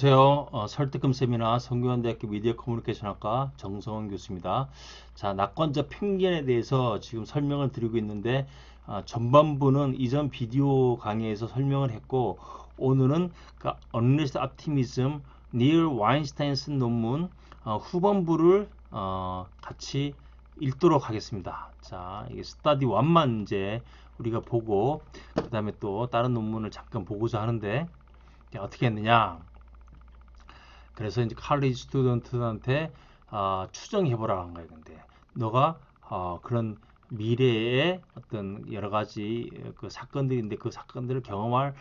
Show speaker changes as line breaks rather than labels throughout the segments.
안녕하세요. 설득금 세미나 성균관대학교 미디어 커뮤니케이션학과 정성원 교수입니다. 자, 낙관적 편견에 대해서 지금 설명을 드리고 있는데 전반부는 이전 비디오 강의에서 설명을 했고 오늘은 그 Unleashed Optimism 닐 와인슈타인 쓴 논문 후반부를 같이 읽도록 하겠습니다. 자, 이게 스타디 1만 이제 우리가 보고 그 다음에 또 다른 논문을 잠깐 보고자 하는데 어떻게 했느냐? 그래서 이제 칼리지 스튜던트한테 추정해보라 한 거예요. 근데 너가 그런 미래의 어떤 여러 가지 그 사건들인데 그 사건들을 경험할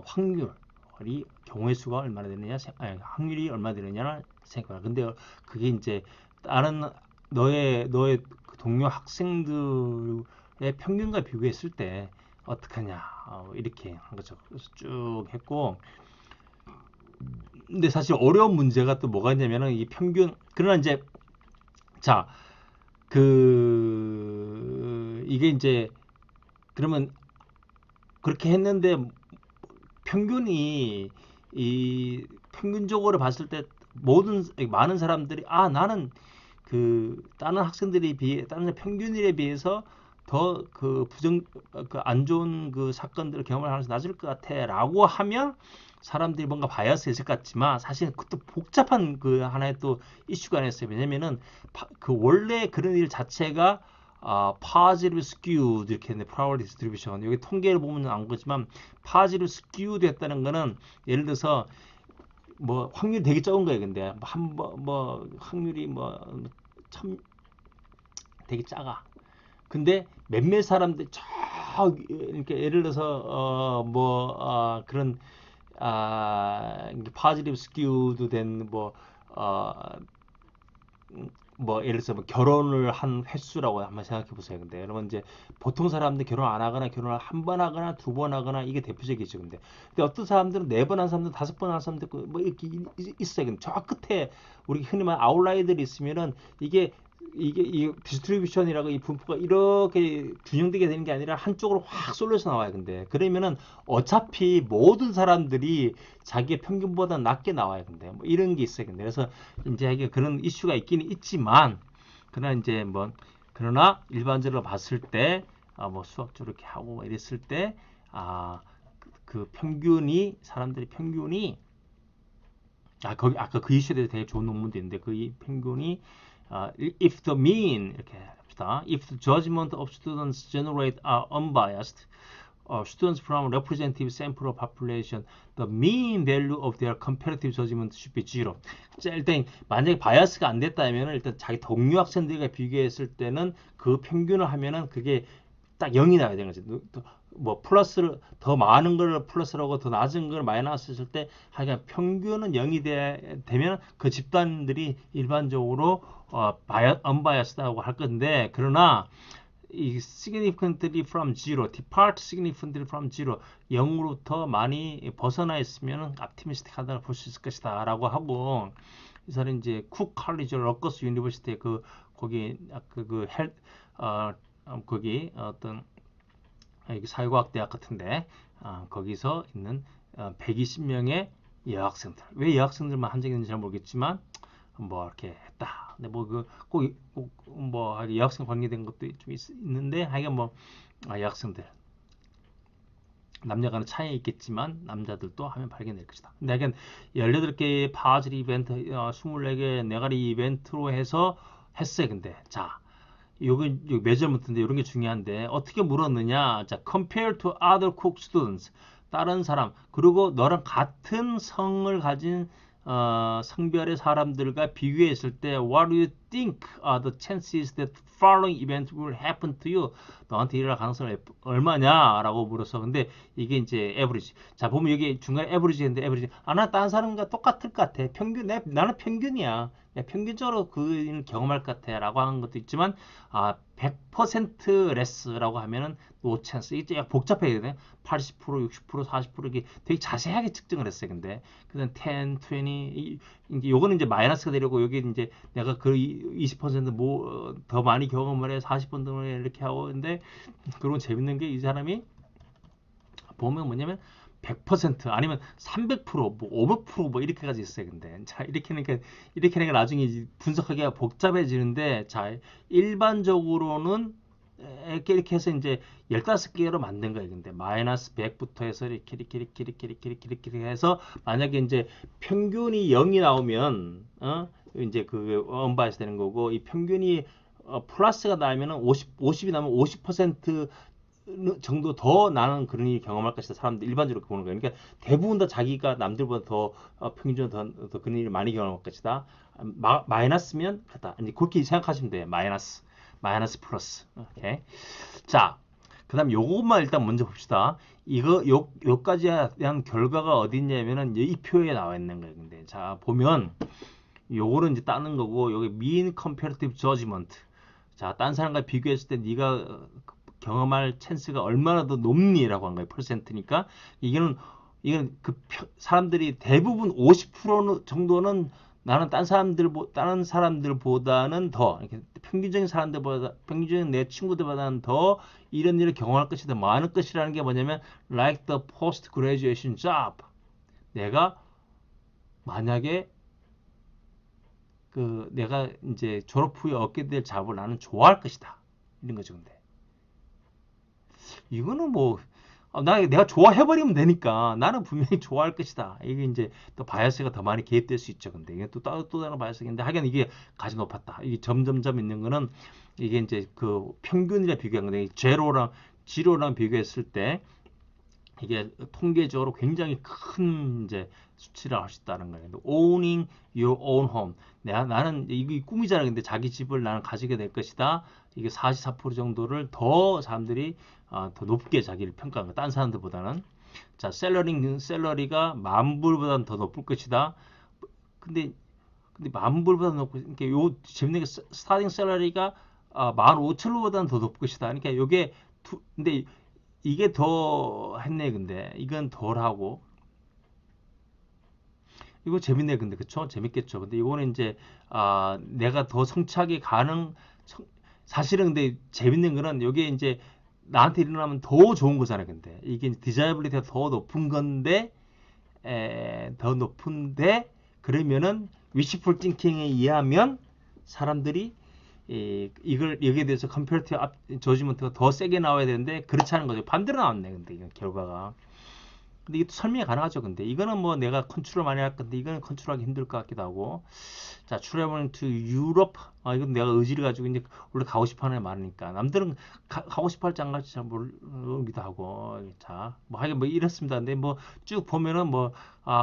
확률이 경우의 수가 얼마나 되느냐, 아니, 확률이 얼마나 되느냐를 생각해. 근데 그게 이제 다른 너의 그 동료 학생들의 평균과 비교했을 때 어떡하냐 이렇게 한 거죠. 그래서 쭉 했고 근데 사실 어려운 문제가 또 뭐가 있냐면은 이 평균 그러나 이제 자 이게 이제 그러면 그렇게 했는데 평균이 이 평균적으로 봤을 때 모든 많은 사람들이 나는 그 다른 학생들에 비해 다른 평균일에 비해서 더 그 부정 그 안 좋은 그 사건들을 경험을 하면서 낮을 것 같아라고 하면 사람들이 뭔가 바이어스 있을 것 같지만 사실 그것도 복잡한 그 하나의 또 이슈가 하나 있어요. 왜냐면은 그 원래 그런 일 자체가 positive skewed 이렇게 했는데 probability distribution 여기 통계를 보면 안 거지만 positive skewed 했다는 거는 예를 들어서 뭐 확률이 되게 적은 거예요. 근데 뭐 확률이 참 되게 작아. 근데 몇몇 사람들 이렇게 예를 들어서 그런 파지티브 스키우드 된뭐 예를 들어서 뭐 결혼을 한 횟수라고 한번 생각해 보세요. 근데 여러분 이제 보통 사람들 결혼 안 하거나 결혼을 한 번 하거나 두 번 하거나 이게 대표적이죠. 근데 어떤 사람들은 네 번 한 사람들 다섯 번 한 사람들 뭐 이렇게 있어요. 근데 저 끝에 우리 흔히 말하는 아웃라이들이 있으면은 이게 이 디스트리뷰션이라고 이 분포가 이렇게 균형되게 되는 게 아니라 한쪽으로 확 쏠려서 나와요. 근데 그러면은 어차피 모든 사람들이 자기의 평균보다 낮게 나와요. 근데 뭐 이런 게 있어요. 근데 그래서 이제 이게 그런 이슈가 있기는 있지만 그러나 이제 뭐 그러나 일반적으로 봤을 때 뭐 수학적으로 이렇게 하고 뭐 이랬을 때 그 평균이 사람들이 평균이 거기 아까 그 이슈에 대해서 되게 좋은 논문도 있는데 그 평균이 if the mean 이렇게 합시다. If the judgment of students generate are unbiased, students from representative sample of population, the mean value of their comparative judgment should be zero. 자, 일단 만약에 바이어스가 안 됐다면 일단 자기 동료 학생들과 비교했을 때는 그 평균을 하면은 그게 딱 0이 나야 되는 거지. 뭐 플러스를 더 많은 걸 플러스라고 더 낮은 걸 마이너스 했을 때 하여간 평균은 0이 되면 그 집단들이 일반적으로 unbiased라고 할 건데 그러나 이 significantly from zero, depart significantly from zero, 0으로부터 많이 벗어나 있으면 optimistic하다고 볼 수 있을 것이다 라고 하고 이 사람이 이제 쿡 칼리지 러커스 유니버시티 거기 거기 어떤 사회과학 대학 같은데 거기서 있는 120명의 여학생들 왜 여학생들만 한정했는지 잘 모르겠지만 뭐 이렇게 했다. 근데 뭐꼭뭐 여학생 관계된 것도 좀 있는데 하여간 뭐 여학생들 남녀 간의 차이 있겠지만 남자들도 하면 발견될 것이다. 근데 하여간 18개의 파즐 이벤트 24개 네가리 이벤트로 해서 했어요. 근데 자 요건 메저먼트인데 이런 게 중요한데 어떻게 물었느냐? 자, compare to other cook students. 다른 사람 그리고 너랑 같은 성을 가진 성별의 사람들과 비교했을 때 what do you think are the chances that following event will happen to you? 너한테 일어날 가능성이 얼마냐라고 물어서 근데 이게 이제 average. 자, 보면 여기 중간에 average인데 average. 나 다른 사람과 똑같을 것 같아. 나는 평균이야. 평균적으로 그 일을 경험할 것 같아라고 하는 것도 있지만 100% 레스라고 하면은 노 찬스 이게 약 복잡해야 돼. 80%, 60%, 40% 이게 되게 자세하게 측정을 했어요. 근데 그다음 10, 20 이제 요거는 이제 마이너스가 되려고 여기 이제 내가 그 20%더 많이 경험을 해 40%를 이렇게 하고 근데 그런 재밌는 게 이 사람이 보면 뭐냐면 100% 아니면 300%, 뭐 500%뭐 이렇게까지 있어요. 근데 자 이렇게 하니까 나중에 이제 분석하기가 복잡해지는데 자 일반적으로는 이렇게 해서 이제 15개로 만든 거예요. 근데 마이너스 100부터 해서 이렇게 해서 만약에 이제 평균이 0이 나오면 이제 그 언바이스 되는 거고 이 평균이 플러스가 나면은 50이 나면 50% 정도 더 나는 그런 일을 경험할 것이다. 사람들 일반적으로 보는 거예요. 그러니까 대부분 다 자기가 남들보다 더 평균적으로 더 그런 일을 많이 경험할 것이다. 마이너스면 그렇다. 이제 그렇게 생각하시면 돼요. 마이너스 플러스. 오케이. 자, 그다음 요것만 일단 먼저 봅시다. 요까지에 대한 결과가 어디 있냐면은 이 표에 나와 있는 거예요. 근데 자 보면 요거는 이제 따는 거고 여기 mean comparative judgment. 자, 딴 사람과 비교했을 때 네가 경험할 찬스가 얼마나 더 높니라고 한 거예요. 퍼센트니까 이건 그 사람들이 대부분 50% 정도는 나는 다른 사람들보다는 더 이렇게 평균적인 내 친구들보다는 더 이런 일을 경험할 것이 더 많을 것이라는 게 뭐냐면 like the post graduation job. 내가 만약에 그 내가 이제 졸업 후에 얻게 될 잡을 나는 좋아할 것이다. 이런 거죠, 근데. 이거는 뭐, 내가 좋아해버리면 되니까 나는 분명히 좋아할 것이다. 이게 이제 또 바이어스가 더 많이 개입될 수 있죠. 근데 이게 또 다른 바이어스인데 하긴 이게 가장 높았다. 이게 점점점 있는 거는 이게 이제 그 평균이랑 비교한 건데 제로랑 지로랑 비교했을 때 이게 통계적으로 굉장히 큰 이제 수치를 할 수 있다는 거예요. Owning your own home. 나는 이게 꿈이잖아. 근데 자기 집을 나는 가지게 될 것이다. 이게 44% 정도를 더 사람들이 더 높게 자기를 평가한 거. 딴 사람들보다는. 자, 샐러리가 10,000불보다는 더 높을 것이다. 근데 10,000불보다 높고, 그러니까 요 재밌는 게 스타팅 샐러리가 15,000불보다는 더 높을 것이다. 그러니까 요게 근데 이게 더 했네. 근데 이건 덜하고 이거 재밌네. 근데 그쵸? 재밌겠죠. 근데 이거는 이제 내가 더 성취하기 사실은 근데 재밌는 거는 이게 이제 나한테 일어나면 더 좋은 거잖아요. 근데 이게 디자이블리티가 더 높은데 그러면은 위시풀 띵킹에 의하면 사람들이 이걸 여기에 대해서 컴페어티브 저지먼트가 더 세게 나와야 되는데 그렇지 않은 거죠. 반대로 나왔네. 근데 이건 결과가. 근데 이게 설명이 가능하죠. 근데 이거는 뭐 내가 컨트롤 많이 할 건데 이거는 컨트롤하기 힘들 것 같기도 하고. 자, 트래블 투 유럽. 이건 내가 의지를 가지고 이제 원래 가고 싶어 하는 애 많으니까. 남들은 가고 싶어 할지 안 갈지 잘 모르기도 하고. 자, 뭐 하긴 뭐 이렇습니다. 근데 뭐 쭉 보면은 뭐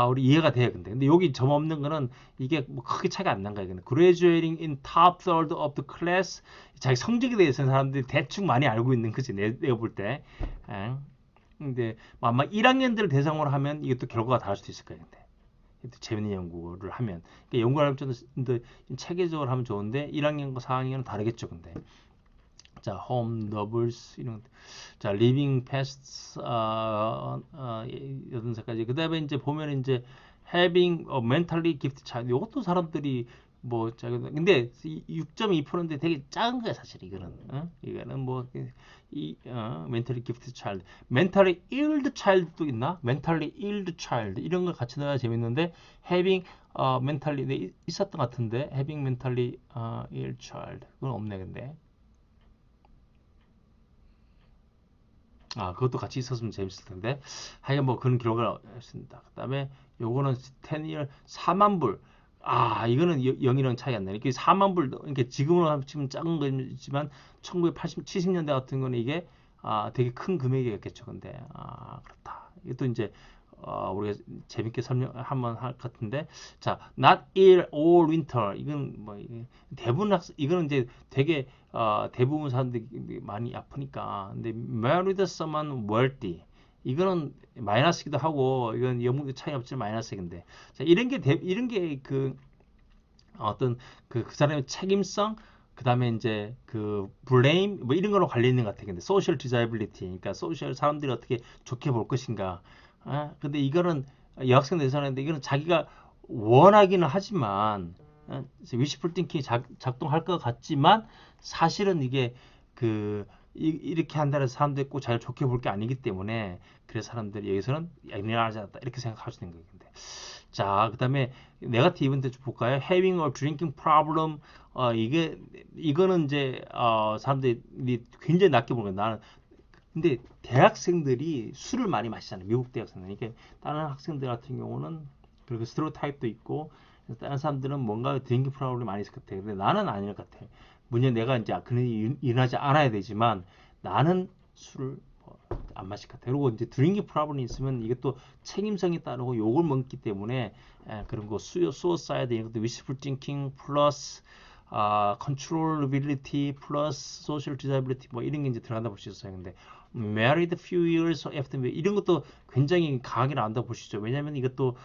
우리 이해가 돼요. 근데 여기 점 없는 거는 이게 뭐 크게 차이가 안 난 거예요. 근데 graduating in top third of the class. 자기 성적에 대해서는 사람들이 대충 많이 알고 있는 거지. 내가 볼 때. 예. 근데 뭐 아마 1학년들을 대상으로 하면 이게 또 결과가 다를 수도 있을 거예요. 근데 재밌는 연구를 하면 그러니까 연구를 하면 좀 체계적으로 하면 좋은데 1학년과 4학년은 다르겠죠. 근데 자, 홈 더블스 이런 자, 리빙 패스트 8살까지 그다음에 이제 보면 이제 having a mentally gifted child 이것도 사람들이 뭐 근데 6.2%인데 되게 작은 거야 사실 이거는 이거는 뭐 mentally gifted child, mentally ill child도 있나? mentally ill child 이런 걸 같이 넣어야 재밌는데 having mentally 있었던 것 같은데 having mentally ill child 그건 없네 근데 그것도 같이 있었으면 재밌을 텐데. 하여간 뭐 그런 기록을 했습니다. 그 다음에 요거는 10year 4만 불. 이거는 0이랑 차이 안 나네. 이게 4만 불, 이렇게 지금으로 합치면 작은 거지만 1980, 70년대 같은 거는 이게 되게 큰 금액이었겠죠. 근데 그렇다. 이것도 이제 우리가 재밌게 설명 한번 할 것 같은데 자, not ill all winter 이건 뭐 대부분 이거는 이제 되게 대부분 사람들이 많이 아프니까 근데 married someone wealthy 이거는 마이너스기도 하고 이건 영문도 차이 없지만 마이너스인데 자, 이런 게 그 어떤 그 사람의 책임성 그다음에 이제 그 블레임 뭐 이런 거로 관련 있는 것 같아요. 근데 소셜 디자이빌리티 그러니까 소셜 사람들이 어떻게 좋게 볼 것인가 근데 이거는 여학생 대상인데 이거는 자기가 원하기는 하지만 위시풀 띵킹이 작동할 것 같지만 사실은 이게 그 이렇게 한다는 사람들이 꼭 자기를 좋게 볼 게 아니기 때문에 그래서 사람들이 여기서는 일어나지 않았다 이렇게 생각할 수 있는 거겠는데. 자, 그다음에 네거티브 이벤트 좀 볼까요? Having a drinking problem. 이거는 이제 사람들이 굉장히 낮게 보는 거예요. 나는 근데 대학생들이 술을 많이 마시잖아요. 미국 대학생들. 이게 다른 학생들 같은 경우는 그리고 스테레오타입도 있고 다른 사람들은 뭔가 드링킹 프로블럼이 많이 있을 것 같아요. 근데 나는 아닐 것 같아요. 물론 내가 이제 그런 일이 일어나지 않아야 되지만 나는 술을 안 마실 것 같아요. 그리고 이제 드링킹 프로블럼이 있으면 이게 또 책임성이 따르고 욕을 먹기 때문에 그런 거 수어사이드 이런 것도 wishful thinking 플러스 controllability 플러스 social disability 뭐 이런 게 이제 들어간다 볼 수 있어요. 근데 married few years after 이런 것도 굉장히 강하게 나온다고 보시죠. 왜냐하면 이것도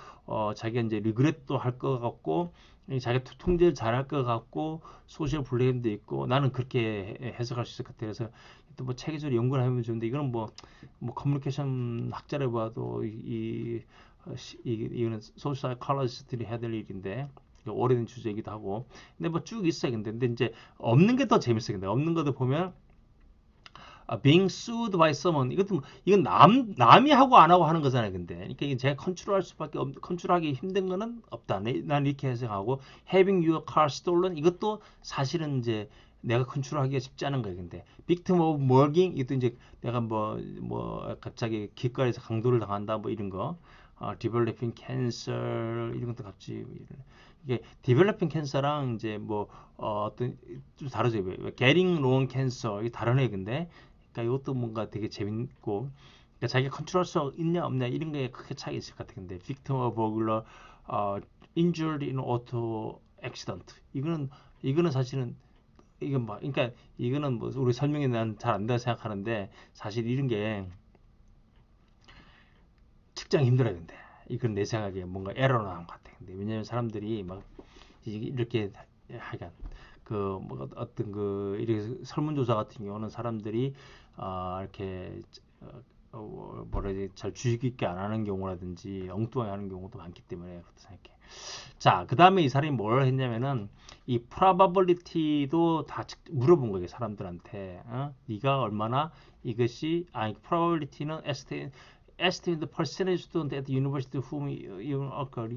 자기가 이제 리그렛도 할 것 같고 자기가 통제를 잘할 것 같고 소셜 블레임도 있고 나는 그렇게 해석할 수 있을 것 같아요. 그래서 또 뭐 체계적으로 연구를 하면 좋은데 이거는 뭐 커뮤니케이션 학자를 봐도 이거는 소셜 사이콜로지스트들이 해야 될 일인데 오래된 주제이기도 하고 근데 뭐 쭉 있어요. 근데 이제 없는 게 더 재밌어요. 근데 없는 것들 보면 being sued by someone 이건 남이 하고 안 하고 하는 거잖아요. 근데 그러니까 이게 제가 컨트롤할 수밖에 컨트롤하기 힘든 거는 없다. 난 이렇게 해석하고 having your car stolen 이것도 사실은 이제 내가 컨트롤하기가 쉽지 않은 거예요. 근데 victim of mugging 이것도 이제 내가 뭐 갑자기 길거리에서 강도를 당한다 뭐 이런 거 developing cancer 이런 것도 같이 이게 developing cancer랑 이제 어떤 좀 다르죠. getting lung cancer 이게 다른 애 근데 그러니까 이것도 뭔가 되게 재밌고 그러니까 자기가 컨트롤할 수 있냐 없냐 이런 게 크게 차이 있을 것 같은데 victim of burglar injured in auto accident 이거는 사실은 이건 뭐 그러니까 이거는 뭐 우리 설명이 난 잘 안 된다 생각하는데 사실 이런 게 측정이 힘들어요. 근데 이건 내 생각에 뭔가 에러가 나온 것 같아. 근데 왜냐면 사람들이 막 이렇게 하여간 뭐 어떤 이렇게 설문조사 같은 경우는 사람들이 이렇게 뭐라 해야 되지 잘 주의 깊게 안 하는 경우라든지 엉뚱하게 하는 경우도 많기 때문에 그렇다 생각해. 자, 그 다음에 이 사람이 뭘 했냐면은 이 probability도 다 물어본 거예요 사람들한테. 네가 얼마나 이것이 probability는 estimate the percentage student at the university whom you occur.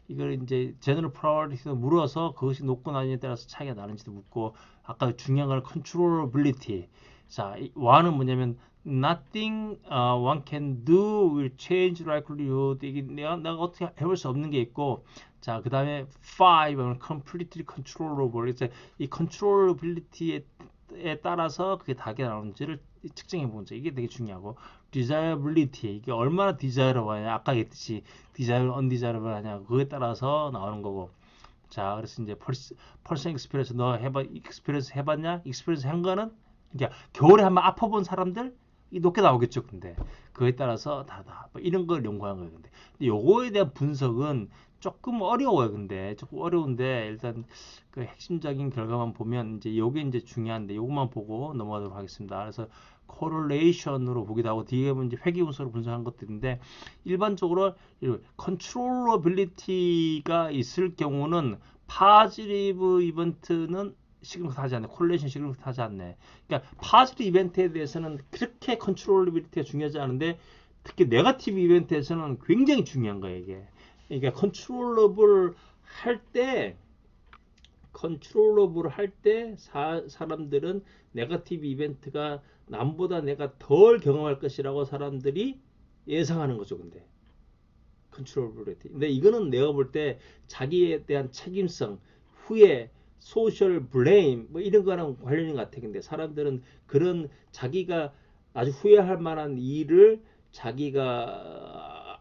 이걸 이제 general probability도 물어서 그것이 높고 낮음에 따라서 차이가 나는지도 묻고 아까 중요한 건 controllability. 자, 와는 뭐냐면 nothing one can do will change likelihood. 이게 내가 어떻게 해볼 수 없는 게 있고 자, 그 다음에 5은 completely controllable. 이제 이 controllability에 따라서 그게 다게 나오는지를 측정해 보는 거 이게 되게 중요하고 desirability 이게 얼마나 desirable하냐 아까 얘기했듯이 desirable, undesirable 하냐 그거에 따라서 나오는 거고 자 그래서 이제 person experience 너 experience 해봤냐 experience 한 거는 그러니까 겨울에 한번 아파본 사람들 이 높게 나오겠죠 근데 그거에 따라서 다르다 뭐 이런 걸 연구한 거예요 근데 요거에 대한 분석은 조금 어려워요 근데 조금 어려운데 일단 그 핵심적인 결과만 보면 이제 요게 이제 중요한데 요것만 보고 넘어가도록 하겠습니다 그래서 correlation으로 보기도 하고 뒤에 이제 회귀분석으로 분석한 것들인데 일반적으로 controllability가 있을 경우는 positive 이벤트는 시그널하지 않네. 콜레이션 시그널하지 않네. 그러니까 파지티브 이벤트에 대해서는 그렇게 컨트롤러빌리티가 중요하지 않은데 특히 네거티브 이벤트에서는 굉장히 중요한 거예요, 이게. 그러니까 컨트롤러블 할 때 사람들은 네거티브 이벤트가 남보다 내가 덜 경험할 것이라고 사람들이 예상하는 거죠, 근데. 컨트롤러빌리티. 근데 이거는 내가 볼 때 자기에 대한 책임성, 후회, 소셜 블레임 뭐 이런 거랑 관련인 것 같아. 근데 사람들은 그런 자기가 아주 후회할 만한 일을 자기가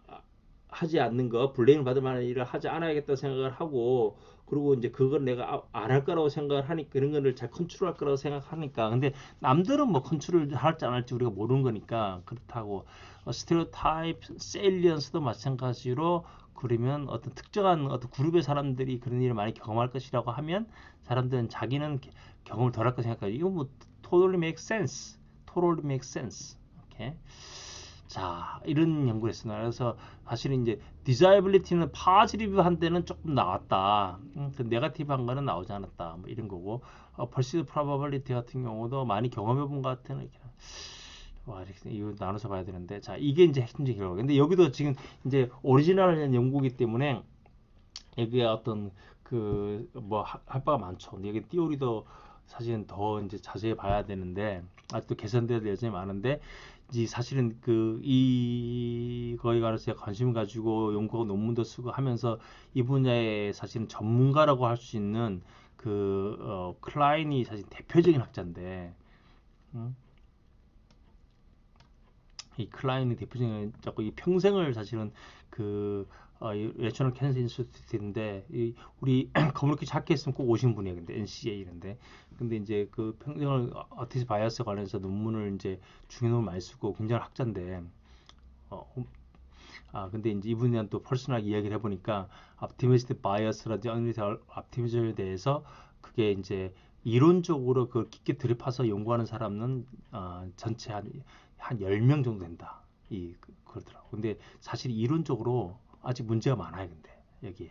하지 않는 거, 블레임을 받을 만한 일을 하지 않아야겠다 생각을 하고 그리고 이제 그걸 내가 안 할 거라고 생각을 하니까 그런 거를 잘 컨트롤할 거라고 생각하니까 근데 남들은 뭐 컨트롤 할지 안 할지 우리가 모르는 거니까 그렇다고 스테레오타입, 세일리언스도 마찬가지로 그러면 어떤 특정한 어떤 그룹의 사람들이 그런 일을 많이 경험할 것이라고 하면 사람들은 자기는 경험을 덜 할 거 생각해요. 이거 뭐 totally make sense. totally make sense. 오케이. 자, 이런 연구를 했습니다. 그래서 사실은 이제 desirability는 positive한 데는 조금 나왔다. 그 네거티브한 거는 나오지 않았다. 뭐 이런 거고 perceived probability 같은 경우도 많이 경험해 본 것 같은 와, 이거 나눠서 봐야 되는데. 자, 이게 이제 핵심적 결과. 근데 여기도 지금 이제 오리지널한 연구이기 때문에 여기에 어떤 그 뭐 할 바가 많죠. 근데 여기 띠오리도 사실은 더 이제 자세히 봐야 되는데 아직도 개선돼야 될 여전히 많은데 이 사실은 그 이거에 관해서 관심 가지고 연구하고 논문도 쓰고 하면서 이 분야에 사실은 전문가라고 할 수 있는 그 클라인이 사실 대표적인 학자인데 음? 이 클라인이 대표적인 자꾸 이 평생을 사실은 그 내셔널 캔서 인스티튜트인데 이 우리 커뮤니케이션 학회 했으면 꼭 오신 분이에요. 근데 NCA인데 근데 이제 그 평생을 어티스 바이어스 관련해서 논문을 이제 중요한 많이 쓰고 굉장히 학자인데 어, 근데 이제 이분이랑 또 퍼스널하게 이야기를 해보니까 optimistic bias라든지 unrealistic optimism에 대해서 그게 이제 이론적으로 그 깊게 들이파서 연구하는 사람은 전체 한 10명 정도 된다. 그러더라고. 근데 사실 이론적으로 아직 문제가 많아요. 근데 여기에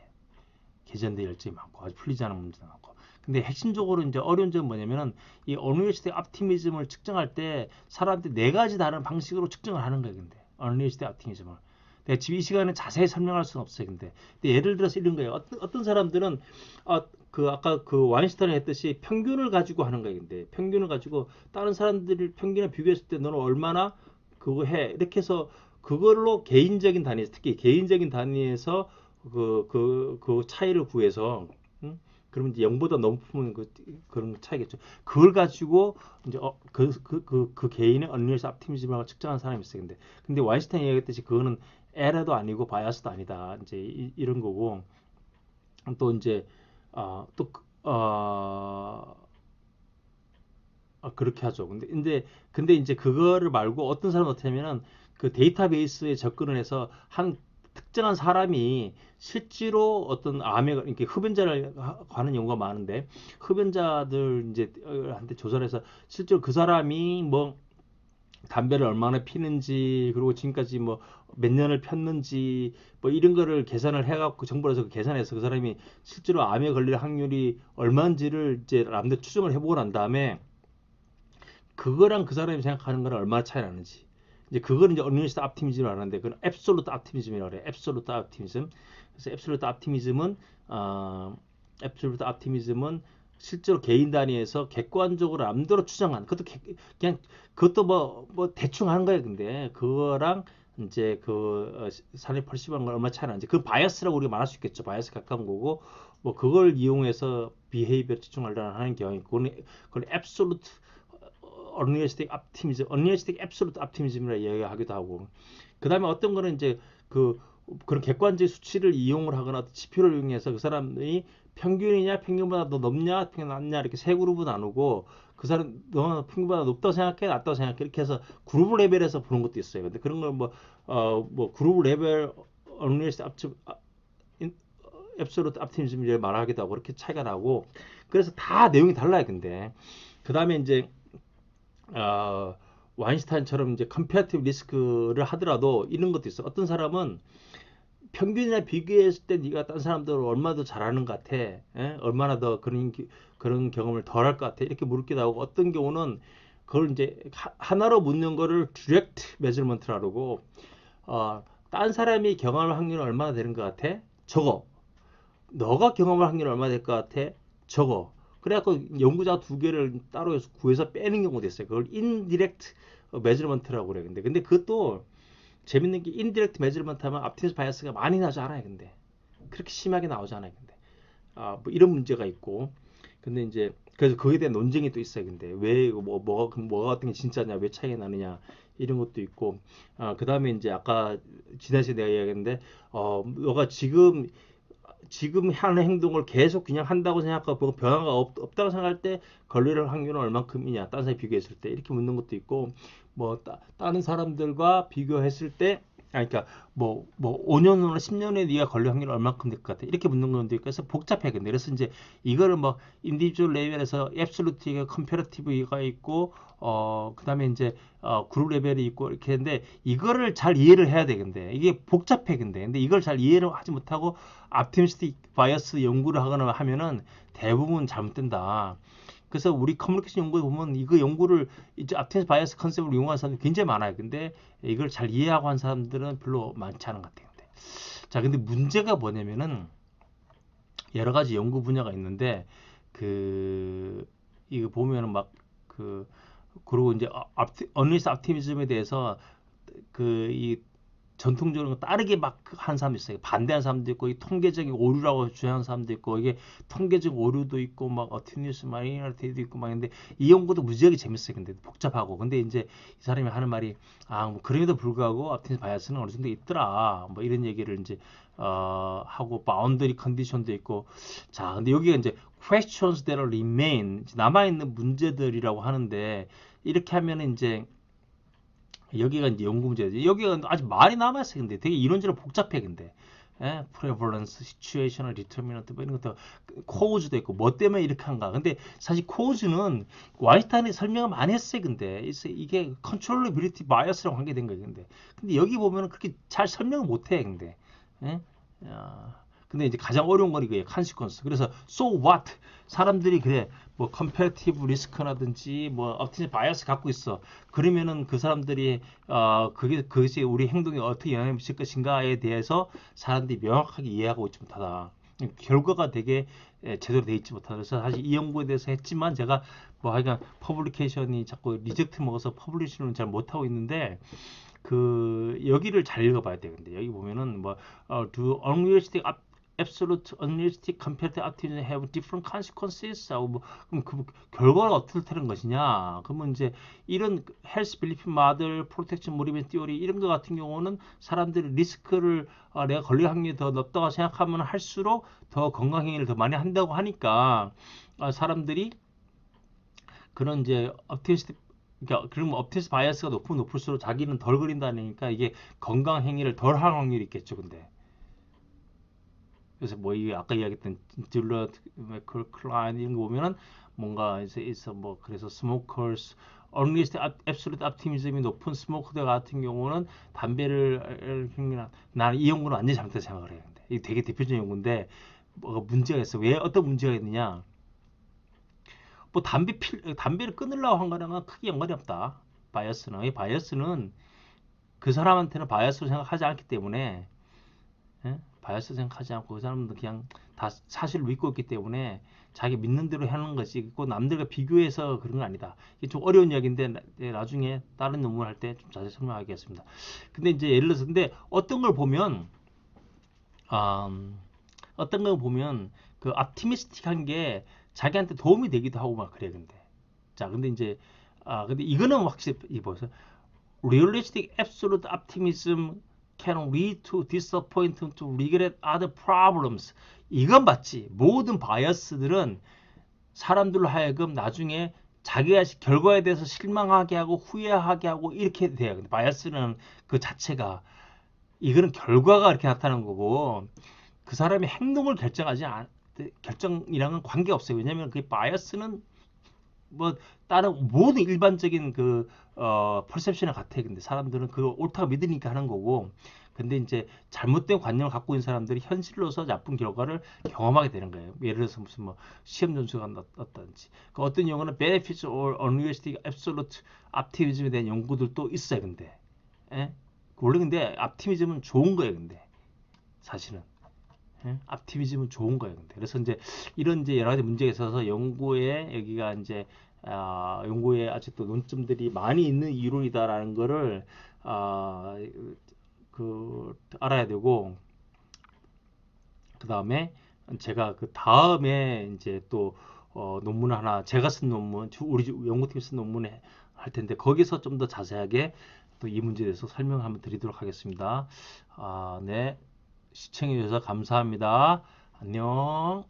개선될 열정이 많고 아직 풀리지 않은 문제도 많고. 근데 핵심적으로 이제 어려운 점은 뭐냐면은 이 unrealistic optimism을 측정할 때 사람들이 네 가지 다른 방식으로 측정을 하는 거예요. 근데 unrealistic optimism을 내가 지금 이 시간에 자세히 설명할 수는 없어요. 근데 예를 들어서 이런 거예요. 어떤 사람들은 그 아까 그 와인스타인이 했듯이 평균을 가지고 하는 거예요. 근데 평균을 가지고 다른 사람들을 평균에 비교했을 때 너는 얼마나 그거 해 이렇게 해서 그걸로 개인적인 단위에서 특히 개인적인 단위에서 그 차이를 구해서 그러면 이제 0보다 높으면 그런 차이겠죠. 그걸 가지고 이제 그 개인의 언리얼스 옵티미즘을 측정한 사람이 있어요. 근데 와인슈타인이 얘기했듯이 그거는 에러도 아니고 바이어스도 아니다. 이제 런 거고 또 이제 또 그렇게 하죠. 근데 이제 그거를 말고 어떤 사람은 어떻게 하면은 그 데이터베이스에 접근을 해서 한 특정한 사람이 실제로 어떤 암에 이렇게 흡연자를 관한 연구가 많은데 흡연자들 이제 한테 조사를 해서 실제로 그 사람이 뭐 담배를 얼마나 피는지 그리고 지금까지 뭐 몇 년을 폈는지 뭐 이런 거를 계산을 해갖고 정보를 해서 계산해서 그 사람이 실제로 암에 걸릴 확률이 얼마인지를 이제 남들 추정을 해보고 난 다음에 그거랑 그 사람이 생각하는 거랑 얼마나 차이 나는지. 이제 그걸 이제 언리스트 옵티미즘을 하는데 그건 앱솔루트 옵티미즘이라고 그래요. 앱솔루트 옵티미즘. 그래서 앱솔루트 옵티미즘은 실제로 개인 단위에서 객관적으로 남대로 추정한 그것도 그냥 그것도 뭐 대충 하는 거예요. 근데 그거랑 이제 사례 펄시브한 건 얼마 차이 나는지 그 바이어스라고 우리가 말할 수 있겠죠. 바이어스 가까운 거고 뭐 그걸 이용해서 비헤이비어 추정하려는 하는 경향이 있고 그건 앱솔루트 언리얼스틱 옵티미즘, 언리얼스틱 앱솔루트 옵티미즘이라 이야기하기도 하고 그 다음에 어떤 거는 이제 그런 객관적 수치를 이용을 하거나 지표를 이용해서 그 사람이 평균이냐 평균보다 더 높냐 평균 낮냐 이렇게 세 그룹으로 나누고 그 사람 너 평균보다 높다고 생각해 낮다고 생각해 이렇게 해서 그룹 레벨에서 보는 것도 있어요. 근데 그런 걸 뭐 그룹 레벨 언리얼스틱 앱솔루트 옵티미즘을 말하기도 하고 그렇게 차이가 나고 그래서 다 내용이 달라요. 근데 그 다음에 이제 어, 와인스타인처럼 이제 컴페어티브 리스크를 하더라도 이런 것도 있어. 어떤 사람은 평균이나 비교했을 때 네가 딴 사람들 얼마나 더 잘하는 것 같아? 에? 얼마나 더 그런 경험을 덜 할 것 같아? 이렇게 물기도 하고 어떤 경우는 그걸 이제 하나로 묻는 거를 디렉트 메저먼트라고 그러고 딴 사람이 경험할 확률은 얼마나 되는 것 같아? 저거. 너가 경험할 확률이 얼마나 될 것 같아? 적어. 그래갖고 연구자 두 개를 따로 구해서 빼는 경우도 있어요. 그걸 인디렉트 메저먼트라고 그래. 근데 그것도 재밌는 게 인디렉트 메저먼트 하면 앞티니스 바이어스가 많이 나지 않아요. 근데 그렇게 심하게 나오지 않아요. 근데 뭐 이런 문제가 있고 근데 이제 그래서 거기에 대한 논쟁이 또 있어요. 근데 왜 뭐가 같은 게 진짜냐, 왜 차이가 나느냐 이런 것도 있고 그 다음에 이제 아까 지난 시간에 내가 이야기했는데 너가 지금 하는 행동을 계속 그냥 한다고 생각하고 변화가 없다고 생각할 때 걸릴 확률은 얼만큼이냐 다른 사람에 비교했을 때 이렇게 묻는 것도 있고 뭐 다른 사람들과 비교했을 때 그러니까 뭐 5년 후나 10년 후에 네가 걸릴 확률은 얼만큼 될 것 같아 이렇게 묻는 것도 있고 그래서 복잡해 근데 그래서 이제 이거를 뭐 인디비주얼 레벨에서 앱솔루트가 컴페러티브가 있고 그다음에 이제 그룹 레벨이 있고 이렇게 했는데 이거를 잘 이해를 해야 돼 근데 이게 복잡해 근데 이걸 잘 이해를 하지 못하고 옵티미스틱 바이어스 연구를 하거나 하면은 대부분 잘못된다. 그래서 우리 커뮤니케이션 연구에 보면 이거 연구를 이제 앞텐션 바이어스 컨셉을 이용한 사람들이 굉장히 많아요. 근데 이걸 잘 이해하고 한 사람들은 별로 많지 않은 것 같아요. 자, 근데 문제가 뭐냐면은 여러 가지 연구 분야가 있는데 그 이거 보면은 막 그 그리고 이제 어널리스트 옵티미즘에 대해서 그 이 전통적으로 따르게 막 한 사람도 있어요. 반대하는 사람도 있고, 이 통계적인 오류라고 주장하는 사람도 있고, 이게 통계적 오류도 있고, 막 어티뉴스 마이너리티도 있고, 막 있는데 이 연구도 무지하게 재밌어요. 근데 복잡하고, 근데 이제 이 사람이 하는 말이 뭐 그럼에도 불구하고 옵티미즘 바이어스는 어느 정도 있더라. 뭐 이런 얘기를 이제 하고 바운더리 컨디션도 있고, 자, 근데 여기가 이제 questions that remain 남아 있는 문제들이라고 하는데 이렇게 하면은 이제 여기가 이제 연구 문제지. 여기가 아직 많이 남았어요. 근데 되게 이론적으로 복잡해. 근데 prevalence, situational determinant 뭐 이런 것도 코우즈도 있고 뭐 때문에 이렇게 한가. 근데 사실 코우즈는 와인슈타인이 설명을 많이 했어요. 근데 이게 controllability bias랑 관계된 거예요. 근데 여기 보면은 그렇게 잘 설명을 못 해. 근데 예? 근데 이제 가장 어려운 건 이거예요. consequence. 그래서 so what? 사람들이 그래 뭐 컴패러티브 리스크라든지 뭐 업티미즘 바이어스 갖고 있어. 그러면은 그 사람들이 그게 그것이 우리 행동에 어떻게 영향을 미칠 것인가에 대해서 사람들이 명확하게 이해하고 있지 못하다. 결과가 되게 제대로 돼 있지 못하다. 그래서 사실 이 연구에 대해서 했지만 제가 뭐 하여간 퍼블리케이션이 자꾸 리젝트 먹어서 퍼블리시는 잘 못하고 있는데 그 여기를 잘 읽어봐야 돼. 근데 여기 보면은 뭐 do unrealistic absolute unrealistic comparative optimism have different consequences? 하고 뭐 그럼 그 결과가 어떻게 되는 것이냐? 그러면 이제 이런 헬스 빌리프 마들, 프로텍션 모리벤 티오리 이런 거 같은 경우는 사람들이 리스크를 내가 걸릴 확률이 더 높다고 생각하면 할수록 더 건강 행위를 더 많이 한다고 하니까 사람들이 그런 이제 업티미스트 그러니까 그러면 업티미스트 바이어스가 높으면 높을수록 자기는 덜 걸린다니까 이게 건강 행위를 덜 할 확률이 있겠죠. 근데 그래서 뭐 이게 아까 이야기했던 딜러 클라인 이런 거 보면은 뭔가 이제 있어 뭐 그래서 스모커스 언리스트 앱솔루트 옵티미즘이 높은 스모커들 같은 경우는 담배를 나는 이 연구는 완전히 잘못된 생각을 해요. 근데 이게 되게 대표적인 연구인데 뭐가 문제가 있어. 왜 어떤 문제가 있느냐? 뭐 담배를 끊으려고 한 거랑은 크게 연관이 없다. 바이어스는 이 바이어스는 그 사람한테는 바이어스로 생각하지 않기 때문에 바이어스 생각하지 않고 그 사람은 그냥 다 사실을 믿고 있기 때문에 자기 믿는 대로 하는 것이 꼭 남들과 비교해서 그런 건 아니다. 이게 좀 어려운 이야기인데 나중에 다른 논문 할 때 좀 자세히 설명하겠습니다. 근데 이제 예를 들어서 근데 어떤 걸 보면 그 optimistic한 게 자기한테 도움이 되기도 하고 막 그래 근데 자 근데 이제 근데 이거는 확실히 이 보세요. Realistic absolute optimism can lead to disappointment, to regret other problems. 이건 맞지. 모든 바이어스들은 사람들로 하여금 나중에 자기가 결과에 대해서 실망하게 하고 후회하게 하고 이렇게 돼요. 근데 바이어스는 그 자체가 이거는 결과가 이렇게 나타나는 거고 그 사람의 행동을 결정하지 않 결정이랑은 관계 없어요. 왜냐하면 그 바이어스는 뭐 다른 모든 일반적인 그 퍼셉션을 같아. 근데 사람들은 그걸 옳다고 믿으니까 하는 거고. 근데 이제 잘못된 관념을 갖고 있는 사람들이 현실로서 나쁜 결과를 경험하게 되는 거예요. 예를 들어서 무슨 뭐 시험 점수가 낮다든지. 그 어떤 경우는 benefits or unrealistic absolute optimism에 대한 연구들도 있어요. 근데 예? 원래 근데 optimism은 좋은 거예요. 근데 사실은. 예? optimism은 좋은 거예요. 근데 그래서 이제 이런 이제 여러 가지 문제가 있어서 연구에 여기가 이제 연구에 아직도 논점들이 많이 있는 이론이다라는 거를 아, 알아야 되고 그 다음에 제가 그 다음에 이제 또 논문 하나 제가 쓴 논문 우리 연구팀이 쓴 논문에 할 텐데 거기서 좀 더 자세하게 또 이 문제에 대해서 설명 한번 드리도록 하겠습니다. 네. 시청해 주셔서 감사합니다. 안녕.